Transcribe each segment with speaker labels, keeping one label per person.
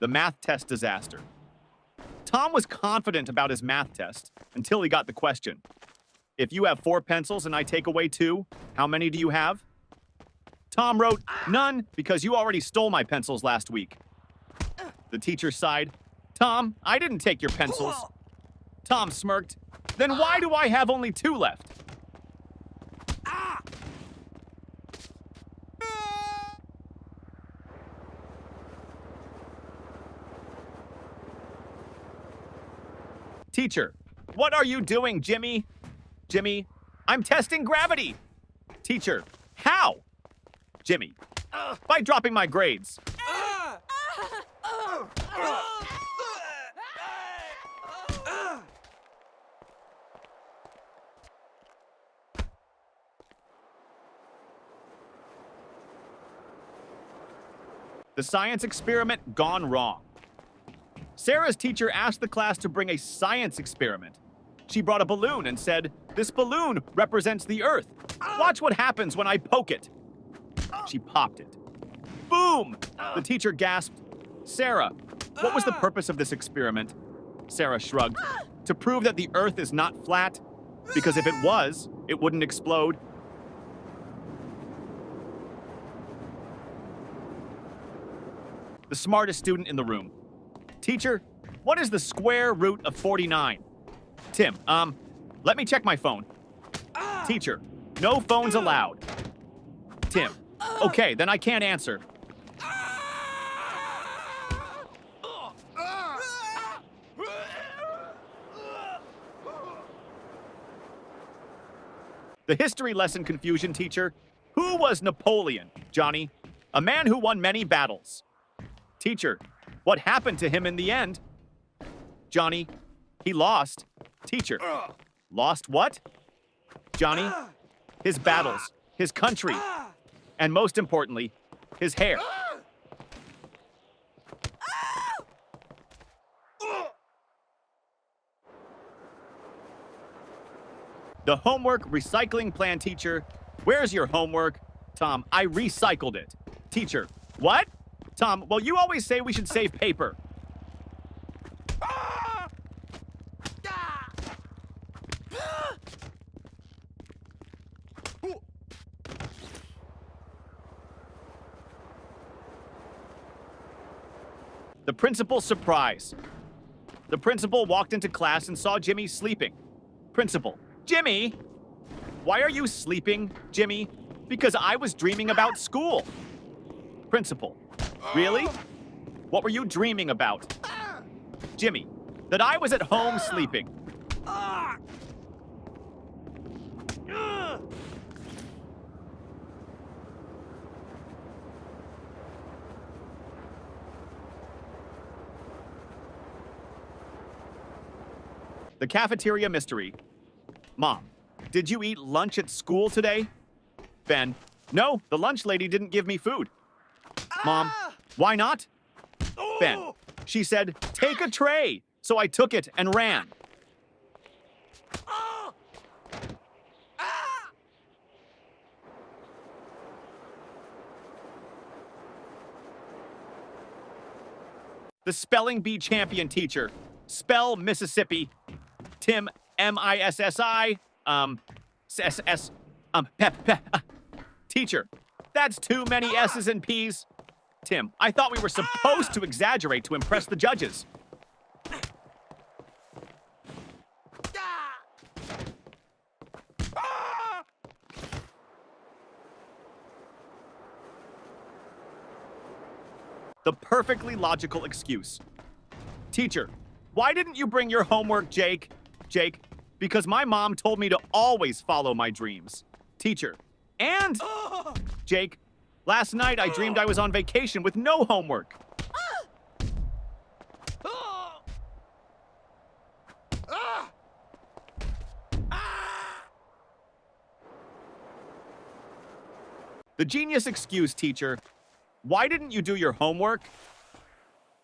Speaker 1: The math test disaster. Tom was confident about his math test until he got the question. If you have 4 pencils and I take away 2, how many do you have? Tom wrote, none, because you already stole my pencils last week. The teacher sighed. Tom, I didn't take your pencils. Tom smirked. Then why do I have only 2 left? Teacher, what are you doing, Jimmy? Jimmy, I'm testing gravity. Teacher, how? Jimmy, by dropping my grades. The science experiment gone wrong. Sarah's teacher asked the class to bring a science experiment. She brought a balloon and said, "This balloon represents the Earth. Watch what happens when I poke it." She popped it. Boom! The teacher gasped, "Sarah, what was the purpose of this experiment?" Sarah shrugged. "To prove that the Earth is not flat, because if it was, it wouldn't explode." The smartest student in the room. Teacher, what is the square root of 49? Tim, let me check my phone. Teacher, no phones allowed. Tim, okay, then I can't answer. The history lesson confusion teacher. Who was Napoleon, Johnny? A man who won many battles. Teacher, what happened to him in the end? Johnny, he lost. Teacher, lost what? Johnny, his battles, his country, and most importantly, his hair. The homework recycling plan teacher. Where's your homework? Tom, I recycled it. Teacher, what? Tom, well, you always say we should save paper. The principal's surprise. The principal walked into class and saw Jimmy sleeping. Principal, Jimmy! Why are you sleeping, Jimmy? Because I was dreaming about school. Principal, really? What were you dreaming about? Jimmy, that I was at home sleeping. The cafeteria mystery. Mom, did you eat lunch at school today? Ben, no, the lunch lady didn't give me food. Mom, why not? Ben, she said, take a tray. So I took it and ran. The spelling bee champion teacher. Spell Mississippi. Tim, M-I-S-S-I, S-S, Teacher, that's too many S's and P's. Tim, I thought we were supposed to exaggerate to impress the judges. The perfectly logical excuse. Teacher, why didn't you bring your homework, Jake? Jake, because my mom told me to always follow my dreams. Teacher, and Jake, last night I dreamed I was on vacation with no homework. The genius excuse, teacher. Why didn't you do your homework?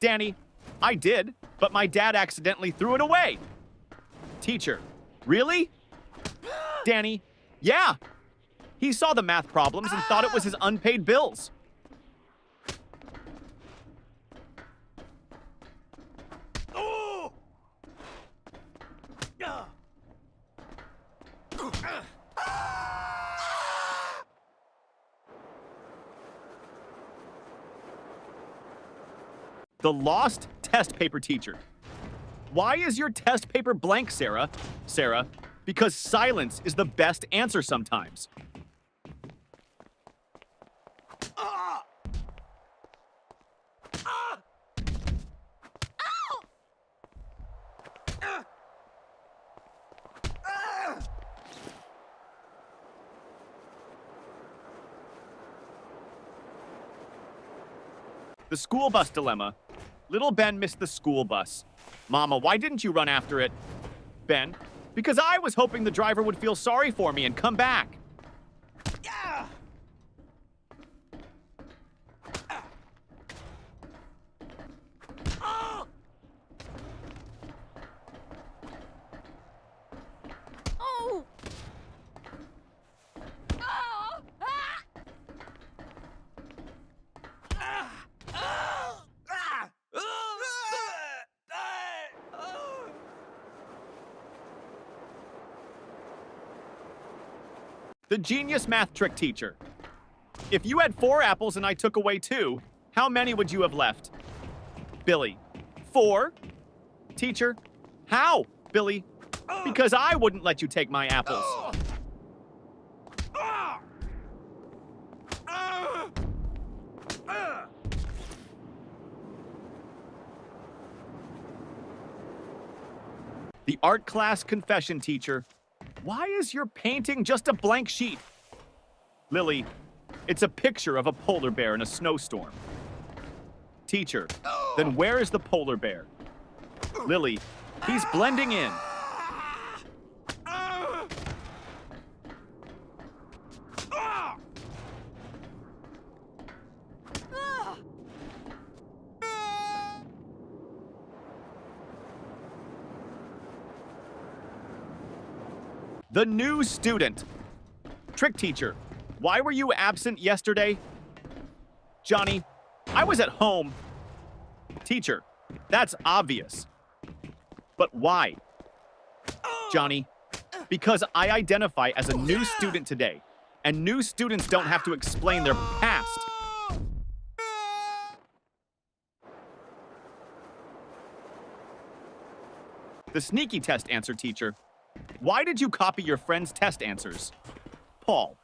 Speaker 1: Danny, I did, but my dad accidentally threw it away. Teacher, really? Danny, yeah. He saw the math problems and thought it was his unpaid bills. The lost test paper teacher. Why is your test paper blank, Sarah? Sarah, because silence is the best answer sometimes. The school bus dilemma. Little Ben missed the school bus. Mama, why didn't you run after it? Ben, because I was hoping the driver would feel sorry for me and come back. Yeah. Oh. Oh. The genius math trick teacher. If you had 4 apples and I took away 2, how many would you have left? Billy, 4? Teacher, how? Billy, because I wouldn't let you take my apples. The art class confession teacher. Why is your painting just a blank sheet? Lily, it's a picture of a polar bear in a snowstorm. Teacher, then where is the polar bear? Lily, he's blending in. The new student. Trick teacher, why were you absent yesterday? Johnny, I was at home. Teacher, that's obvious. But why? Johnny, because I identify as a new student today, and new students don't have to explain their past. The sneaky test answer teacher. Why did you copy your friend's test answers? Paul,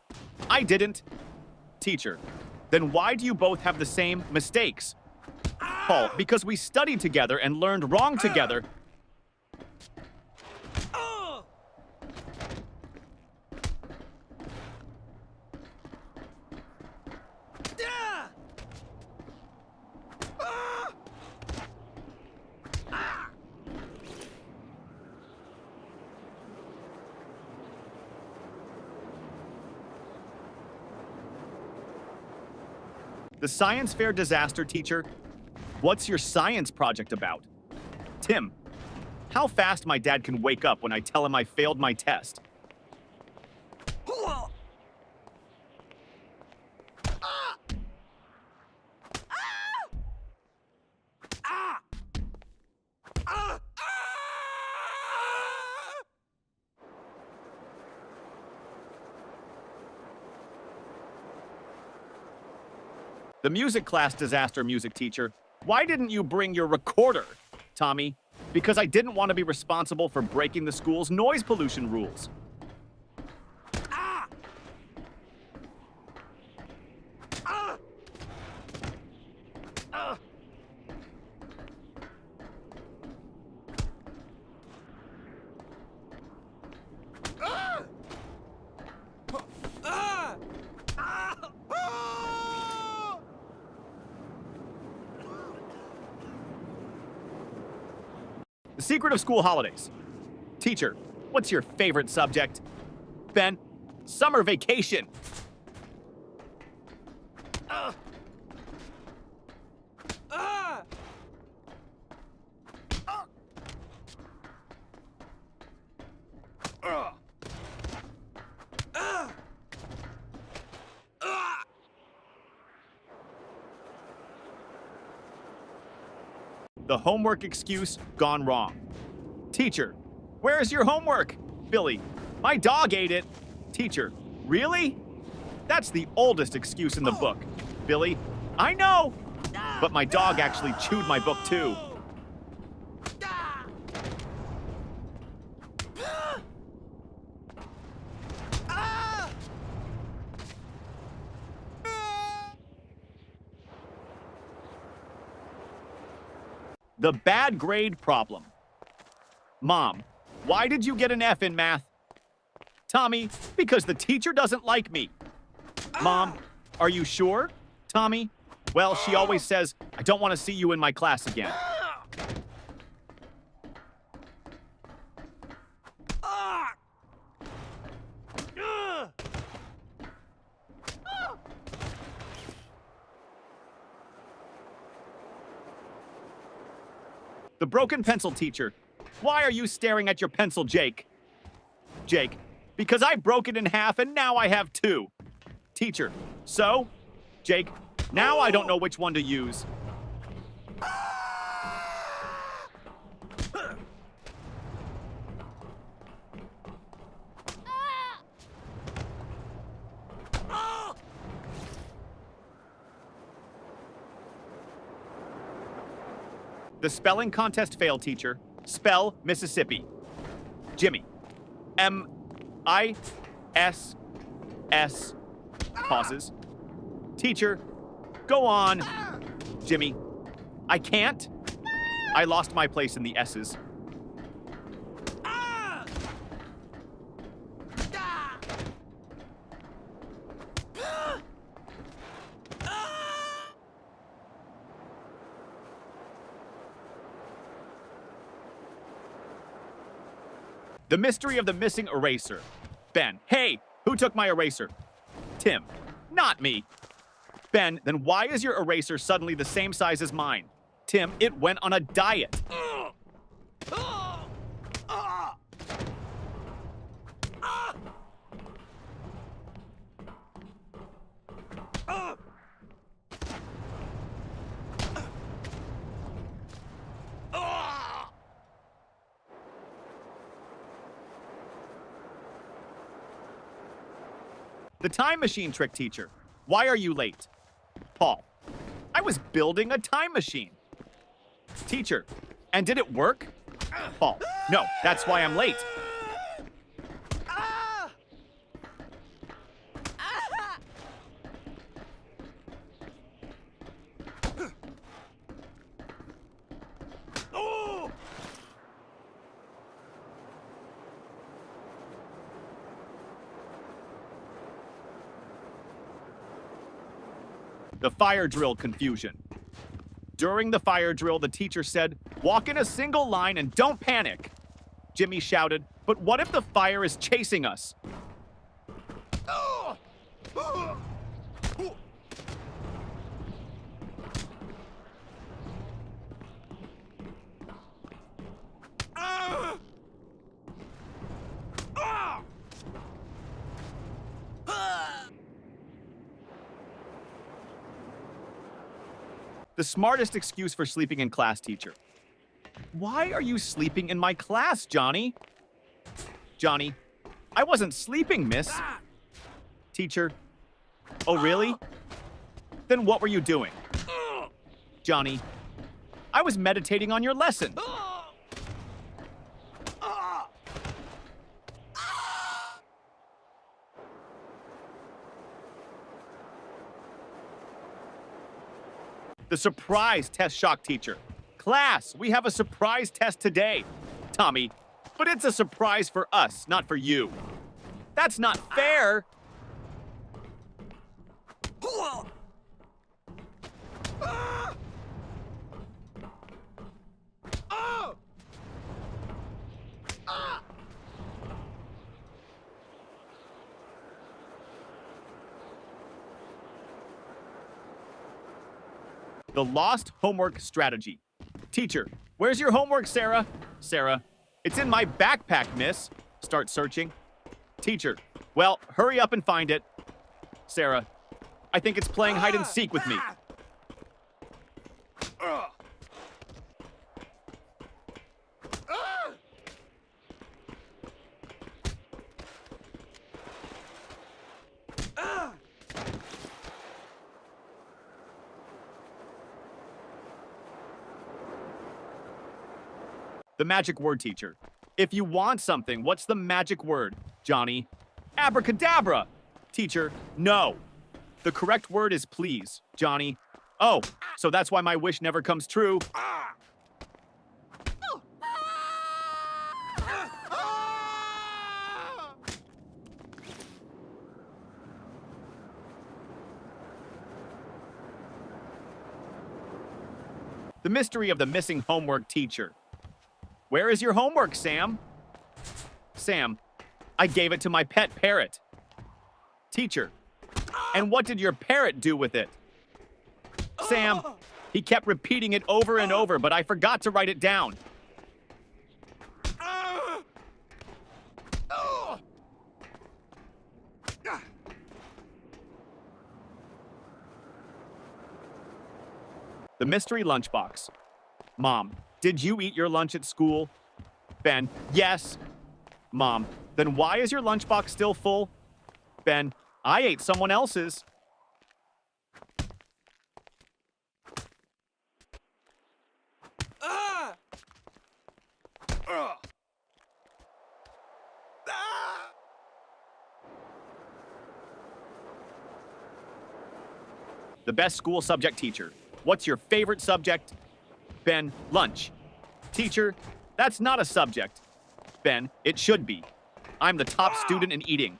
Speaker 1: I didn't. Teacher, then why do you both have the same mistakes? Paul, because we studied together and learned wrong together. The science fair disaster teacher. What's your science project about? Tim, how fast my dad can wake up when I tell him I failed my test. The music class disaster music teacher. Why didn't you bring your recorder? Tommy, because I didn't want to be responsible for breaking the school's noise pollution rules. The secret of school holidays. Teacher, what's your favorite subject? Ben, summer vacation. The homework excuse gone wrong. Teacher, where's your homework? Billy, my dog ate it. Teacher, really? That's the oldest excuse in the book. Billy, I know. But my dog actually chewed my book too. The bad grade problem. Mom, why did you get an F in math? Tommy, because the teacher doesn't like me. Mom, are you sure? Tommy, well, she always says, I don't want to see you in my class again. The broken pencil teacher. Why are you staring at your pencil, Jake? Jake, because I broke it in half and now I have two. Teacher, so? Jake, now I don't know which one to use. The spelling contest failed, teacher. Spell Mississippi. Jimmy. M-I-S-S. Pauses. Teacher, go on. Jimmy. I can't. I lost my place in the S's. The mystery of the missing eraser. Ben, hey, who took my eraser? Tim, not me. Ben, then why is your eraser suddenly the same size as mine? Tim, it went on a diet. The time machine trick teacher. Why are you late? Paul. I was building a time machine. Teacher. And did it work? Paul. No, that's why I'm late. The fire drill confusion. During the fire drill, the teacher said, walk in a single line and don't panic. Jimmy shouted, but what if the fire is chasing us? The smartest excuse for sleeping in class, teacher. Why are you sleeping in my class, Johnny? Johnny, I wasn't sleeping, miss. Teacher, oh really? Then what were you doing? Johnny, I was meditating on your lesson. The surprise test shock teacher. Class, we have a surprise test today. Tommy, but it's a surprise for us, not for you. That's not fair. The lost homework strategy. Teacher, where's your homework, Sarah? Sarah, it's in my backpack, miss. Start searching. Teacher, well, hurry up and find it. Sarah, I think it's playing hide and seek with me. The magic word, teacher. If you want something, what's the magic word, Johnny? Abracadabra! Teacher, no. The correct word is please, Johnny. Oh, so that's why my wish never comes true. The mystery of the missing homework teacher. Where is your homework, Sam? Sam, I gave it to my pet parrot. Teacher, and what did your parrot do with it? Sam, he kept repeating it over and over, but I forgot to write it down. The mystery lunchbox. Mom, did you eat your lunch at school? Ben, yes. Mom, then why is your lunchbox still full? Ben, I ate someone else's. The best school subject teacher. What's your favorite subject? Ben, lunch. Teacher, that's not a subject. Ben, it should be. I'm the top student in eating.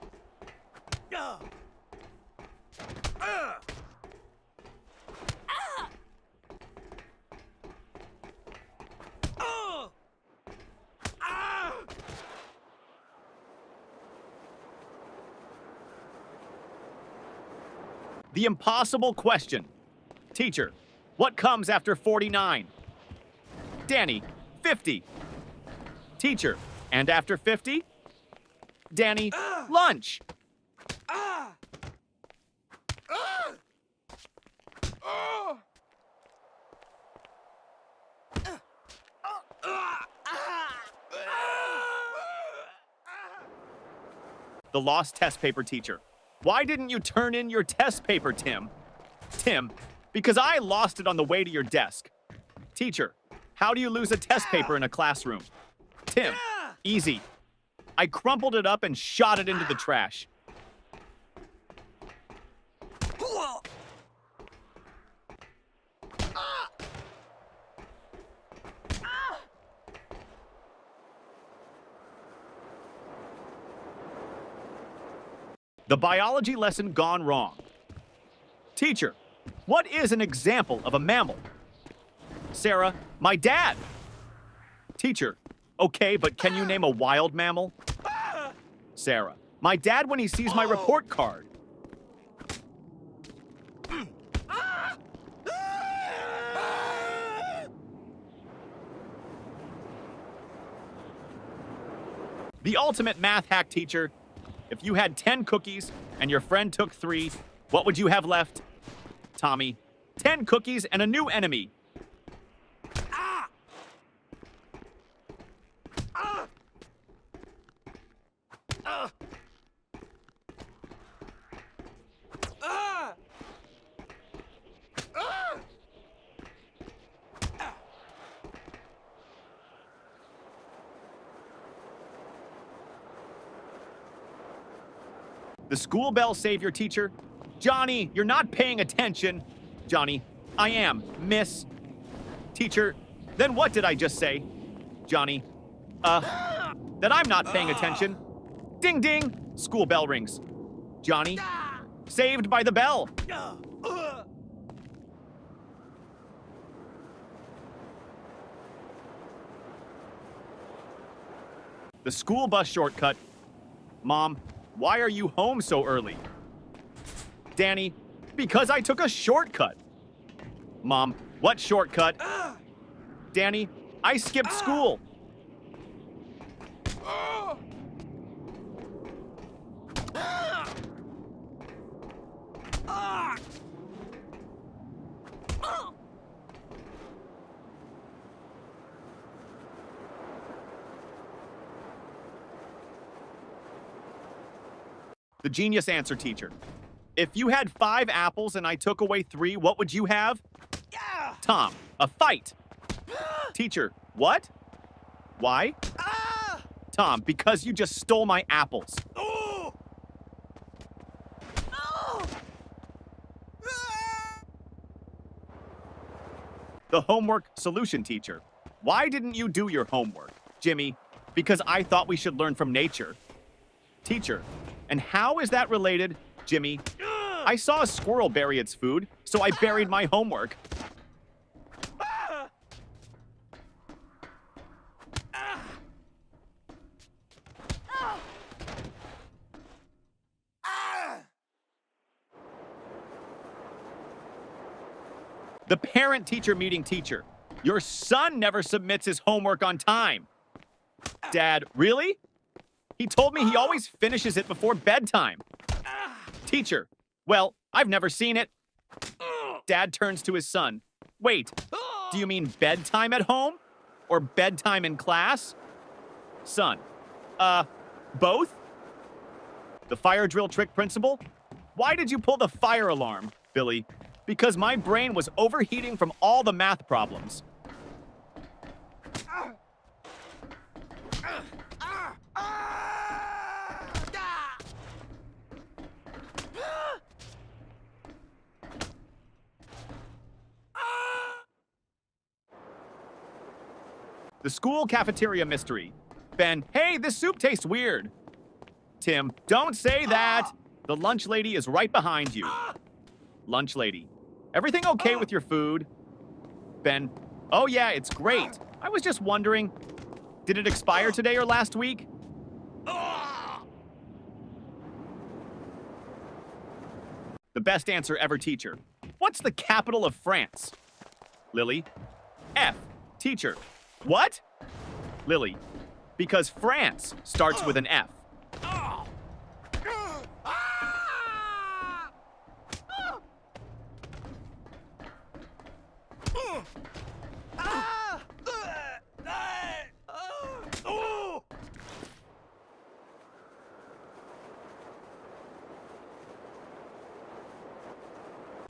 Speaker 1: The impossible question. Teacher, what comes after 49? Danny, 50. Teacher, and after 50? Danny, lunch. The lost test paper teacher. Why didn't you turn in your test paper, Tim? Tim, because I lost it on the way to your desk. Teacher, how do you lose a test paper in a classroom? Tim, easy. I crumpled it up and shot it into the trash. The biology lesson gone wrong. Teacher, what is an example of a mammal? Sarah, my dad. Teacher, okay, but can you name a wild mammal? Sarah, my dad when he sees my report card. The ultimate math hack teacher. If you had 10 cookies and your friend took 3, what would you have left? Tommy, 10 cookies and a new enemy. The school bell saved your teacher. Johnny, you're not paying attention. Johnny, I am, miss. Teacher, then what did I just say? Johnny, that I'm not paying attention. Ding ding, school bell rings. Johnny, saved by the bell. The school bus shortcut. Mom, why are you home so early? Danny, because I took a shortcut. Mom, what shortcut? Danny, I skipped school. The genius answer teacher. If you had 5 apples and I took away 3, what would you have? Tom, a fight. Teacher, what? Why? Tom, because you just stole my apples. The homework solution teacher. Why didn't you do your homework? Jimmy, because I thought we should learn from nature. Teacher, and how is that related? Jimmy, I saw a squirrel bury its food, so I buried my homework. The parent-teacher meeting teacher. Your son never submits his homework on time. Dad, really? He told me he always finishes it before bedtime. Teacher, well, I've never seen it. Dad turns to his son. Wait, do you mean bedtime at home? Or bedtime in class? Son, both? The fire drill trick principal? Why did you pull the fire alarm, Billy? Because my brain was overheating from all the math problems. The school cafeteria mystery. Ben, hey, this soup tastes weird. Tim, don't say that. The lunch lady is right behind you. Lunch lady, everything okay with your food? Ben, oh yeah, it's great. I was just wondering, did it expire today or last week? The best answer ever teacher. What's the capital of France? Lily, F. Teacher, what? Lily, because France starts with an F.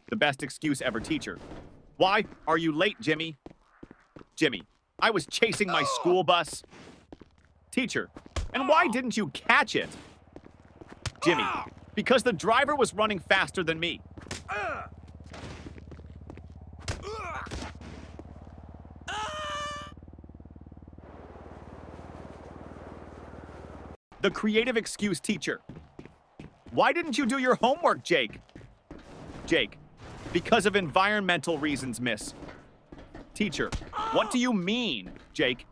Speaker 1: The best excuse ever teacher. Why are you late, Jimmy? Jimmy, I was chasing my school bus. Teacher, and why didn't you catch it? Jimmy, because the driver was running faster than me. The creative excuse teacher. Why didn't you do your homework, Jake? Jake, because of environmental reasons, miss. Teacher, what do you mean, Jake?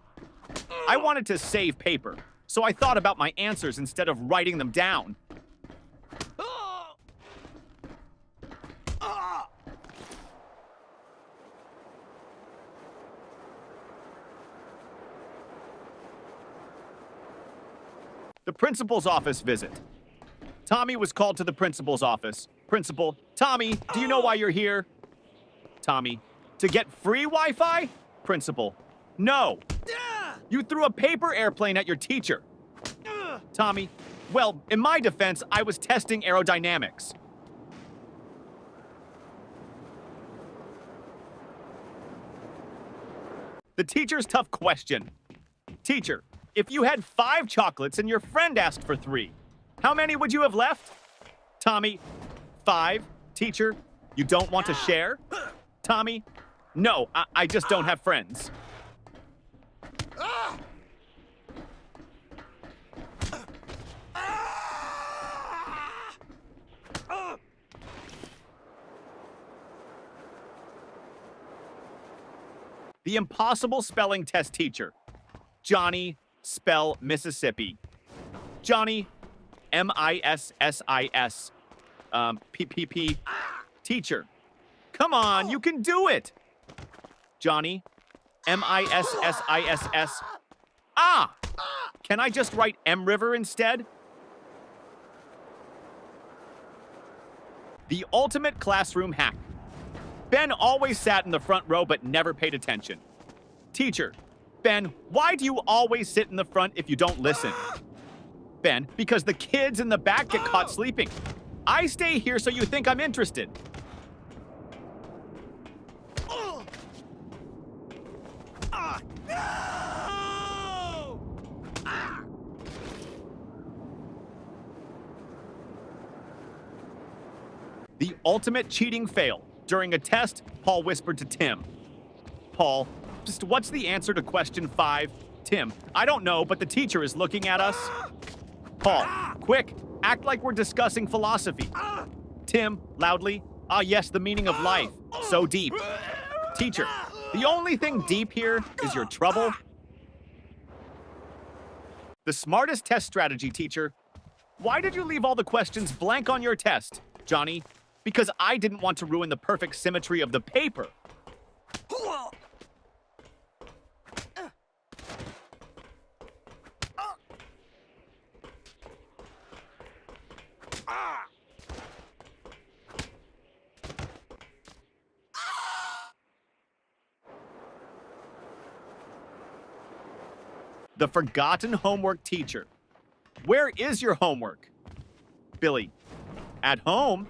Speaker 1: I wanted to save paper, so I thought about my answers instead of writing them down. The principal's office visit. Tommy was called to the principal's office. Principal, Tommy, do you know why you're here? Tommy, to get free Wi-Fi? Principal, no. You threw a paper airplane at your teacher. Tommy, well, in my defense, I was testing aerodynamics. The teacher's tough question. Teacher, if you had 5 chocolates and your friend asked for 3, how many would you have left? Tommy, 5. Teacher, you don't want to share? Tommy, no, I just don't have friends. The impossible spelling test teacher. Johnny, spell Mississippi. Johnny, M-I-S-S-I-S. P-P-P. Teacher, come on, you can do it. Johnny, M-I-S-S-I-S-S. Ah! Can I just write M River instead? The ultimate classroom hack. Ben always sat in the front row but never paid attention. Teacher, Ben, why do you always sit in the front if you don't listen? Ben, because the kids in the back get caught sleeping. I stay here so you think I'm interested. The ultimate cheating fail. During a test, Paul whispered to Tim. Paul, just what's the answer to question 5? Tim, I don't know, but the teacher is looking at us. Paul, quick, act like we're discussing philosophy. Tim, loudly, ah yes, the meaning of life. So deep. Teacher, the only thing deep here is your trouble. The smartest test strategy, teacher. Why did you leave all the questions blank on your test, Johnny? Because I didn't want to ruin the perfect symmetry of the paper. The forgotten homework teacher. Where is your homework? Billy, at home?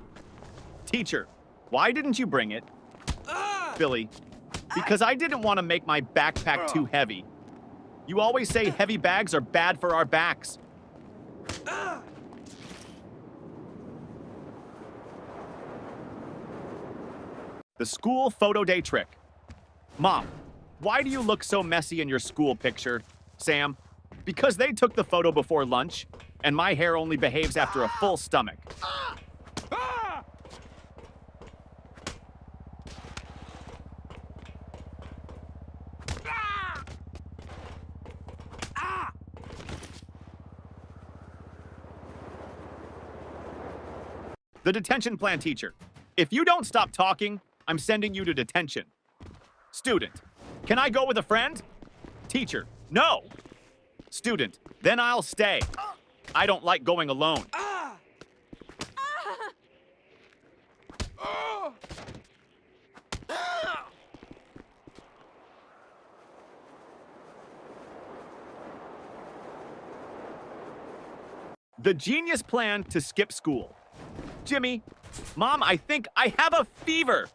Speaker 1: Teacher, why didn't you bring it? Billy, because I didn't want to make my backpack too heavy. You always say heavy bags are bad for our backs. The school photo day trick. Mom, why do you look so messy in your school picture? Sam, because they took the photo before lunch, and my hair only behaves after a full stomach. The detention plan teacher. If you don't stop talking, I'm sending you to detention. Student, can I go with a friend? Teacher, no. Student, then I'll stay. I don't like going alone. The genius plan to skip school. Jimmy, Mom, I think I have a fever.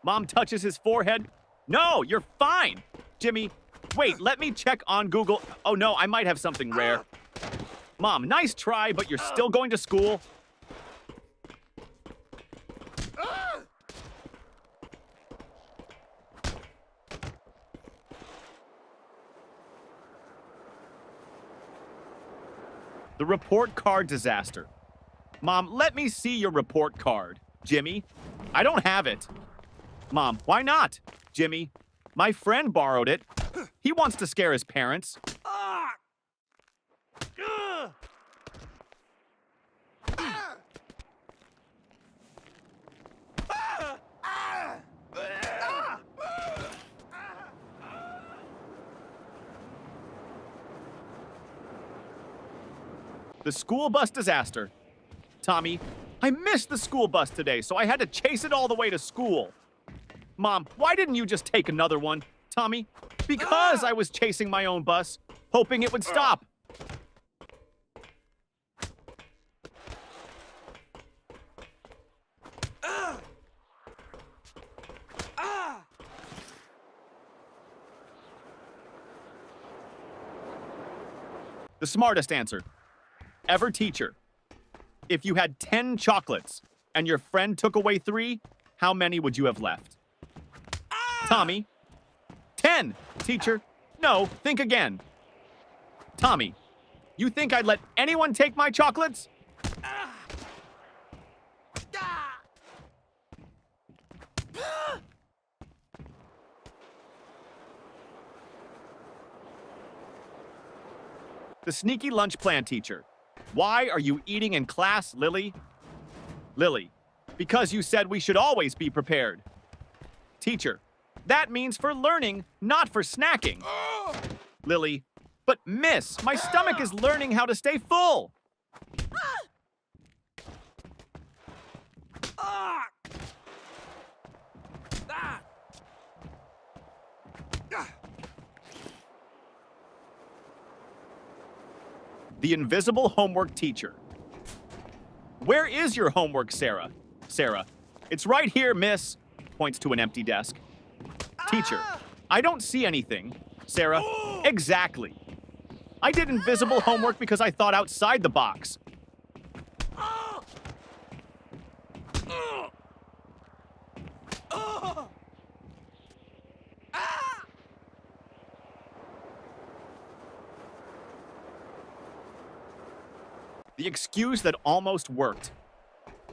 Speaker 1: Mom touches his forehead. No, you're fine. Jimmy, wait, let me check on Google. Oh no, I might have something rare. Mom, nice try, but you're still going to school. The report card disaster. Mom, let me see your report card. Jimmy, I don't have it. Mom, why not? Jimmy, my friend borrowed it. He wants to scare his parents. The school bus disaster. Tommy, I missed the school bus today, so I had to chase it all the way to school. Mom, why didn't you just take another one? Tommy, because I was chasing my own bus, hoping it would stop. The smartest answer. Ever teacher. If you had 10 chocolates and your friend took away 3, how many would you have left? Tommy. 10, teacher. No, think again. Tommy, you think I'd let anyone take my chocolates? The sneaky lunch plan teacher. Why are you eating in class, Lily? Lily, because you said we should always be prepared. Teacher, that means for learning, not for snacking. Lily, but miss, my stomach is learning how to stay full. The invisible homework teacher. Where is your homework, Sarah? Sarah, it's right here, miss. Points to an empty desk. Teacher, I don't see anything. Sarah, exactly. I did invisible homework because I thought outside the box. The excuse that almost worked.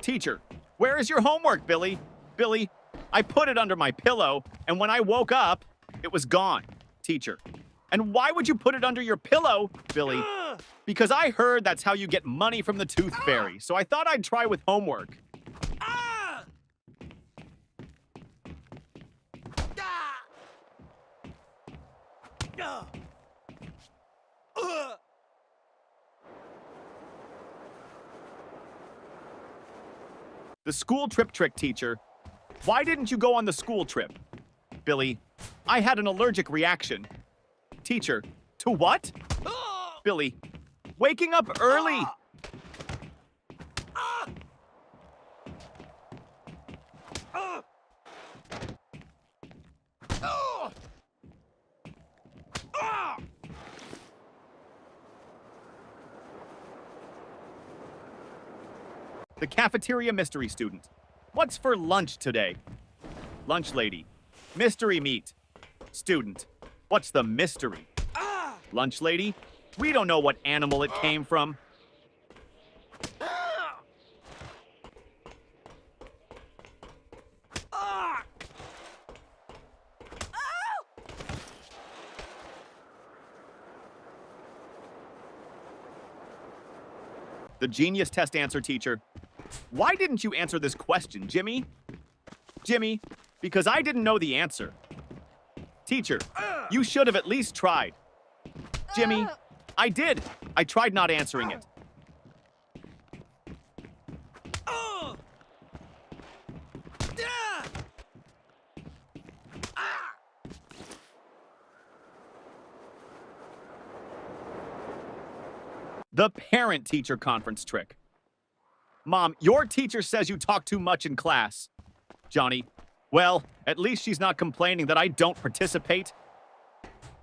Speaker 1: Teacher, where is your homework, Billy? Billy, I put it under my pillow, and when I woke up, it was gone. Teacher, and why would you put it under your pillow, Billy? Because I heard that's how you get money from the Tooth Fairy, so I thought I'd try with homework. The school trip trick, teacher. Why didn't you go on the school trip? Billy, I had an allergic reaction. Teacher, to what? Billy, waking up early. The cafeteria mystery student. What's for lunch today? Lunch lady. Mystery meat. Student. What's the mystery? Lunch lady. We don't know what animal it came from. The genius test answer, teacher. Why didn't you answer this question, Jimmy? Jimmy, because I didn't know the answer. Teacher, you should have at least tried. Jimmy, I did. I tried not answering it. The parent-teacher conference trick. Mom, your teacher says you talk too much in class. Johnny, well, at least she's not complaining that I don't participate.